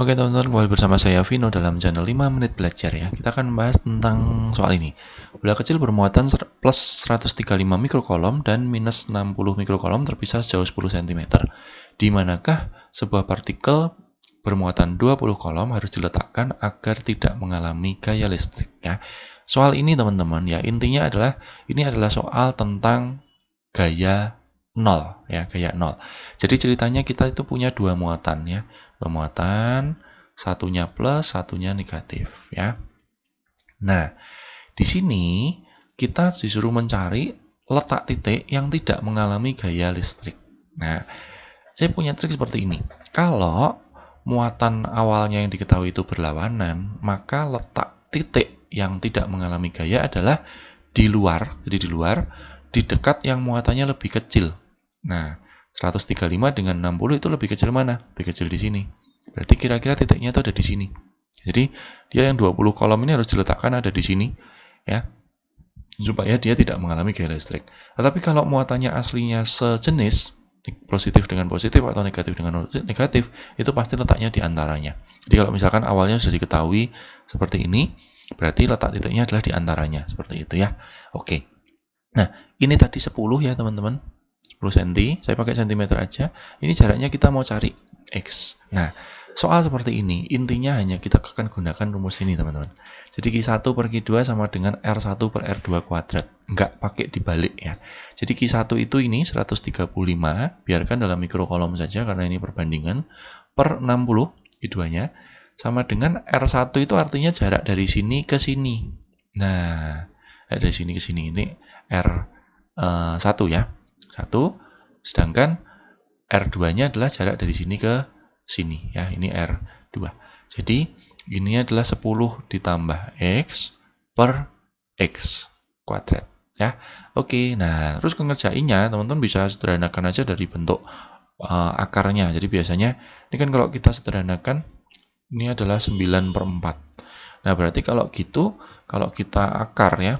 Oke teman-teman, kembali bersama saya Vino dalam channel 5 menit belajar ya. Kita akan membahas tentang soal ini. Bola kecil bermuatan plus 135 mikrokolom dan minus 60 mikrokolom terpisah sejauh 10 cm. Di manakah sebuah partikel bermuatan 20 kolom harus diletakkan agar tidak mengalami gaya listrik ya. Soal ini teman-teman ya, intinya adalah ini adalah soal tentang gaya 0 ya, gaya 0. Jadi ceritanya kita itu punya dua muatan ya. Dua muatan, satunya plus, satunya negatif ya. Nah, di sini kita disuruh mencari letak titik yang tidak mengalami gaya listrik. Nah, saya punya trik seperti ini. Kalau muatan awalnya yang diketahui itu berlawanan, maka letak titik yang tidak mengalami gaya adalah di luar, jadi di luar, di dekat yang muatannya lebih kecil. Nah, 135 dengan 60 itu lebih kecil mana? Lebih kecil di sini. Berarti kira-kira titiknya itu ada di sini. Jadi, dia yang 20 kolom ini harus diletakkan ada di sini, ya, supaya dia tidak mengalami gaya listrik. Tetapi kalau muatannya aslinya sejenis, positif dengan positif atau negatif dengan negatif, itu pasti letaknya di antaranya. Jadi kalau misalkan awalnya sudah diketahui seperti ini, berarti letak titiknya adalah di antaranya, seperti itu ya. Oke. Nah, ini tadi 10 ya teman-teman. 10 cm, saya pakai cm aja. Ini jaraknya kita mau cari X. Nah, soal seperti ini, intinya hanya kita akan gunakan rumus ini teman-teman. Jadi Q1 per Q2 sama dengan R1 per R2 kuadrat. Enggak pakai dibalik ya. Jadi Q1 itu ini 135, biarkan dalam mikrokolom saja karena ini perbandingan, per 60 Q2-nya, sama dengan R1 itu artinya jarak dari sini ke sini. Nah, dari sini ke sini, ini R1 ya. 1, sedangkan R2-nya adalah jarak dari sini ke sini ya, ini R2. Jadi ini adalah 10 ditambah X per X kuadrat ya. Oke, nah terus pengerjainnya teman-teman bisa sederhanakan aja dari bentuk akarnya. Jadi biasanya ini kan kalau kita sederhanakan ini adalah 9 per 4. Nah berarti kalau gitu, kalau kita akar ya,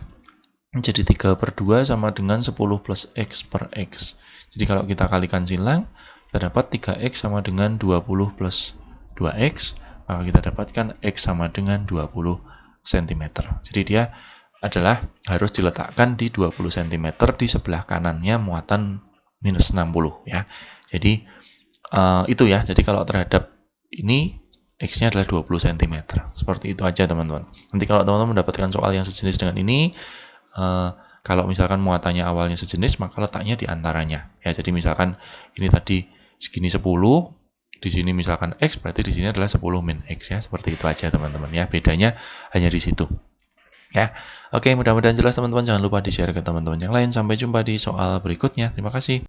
jadi 3 per 2 sama dengan 10 plus X per X. Jadi kalau kita kalikan silang, kita dapat 3X sama dengan 20 plus 2X, maka kita dapatkan X sama dengan 20 cm. Jadi dia adalah harus diletakkan di 20 cm di sebelah kanannya muatan minus 60 ya. Jadi itu ya, jadi kalau terhadap ini X-nya adalah 20 cm. Seperti itu aja teman-teman. Nanti kalau teman-teman mendapatkan soal yang sejenis dengan ini, kalau misalkan muatannya awalnya sejenis, maka letaknya di antaranya ya. Jadi misalkan ini tadi segini 10, di sini misalkan X, berarti di sini adalah 10 min X ya. Seperti itu aja teman-teman ya, bedanya hanya di situ ya. Oke, mudah-mudahan jelas teman-teman. Jangan lupa di-share ke teman-teman yang lain. Sampai jumpa di soal berikutnya. Terima kasih.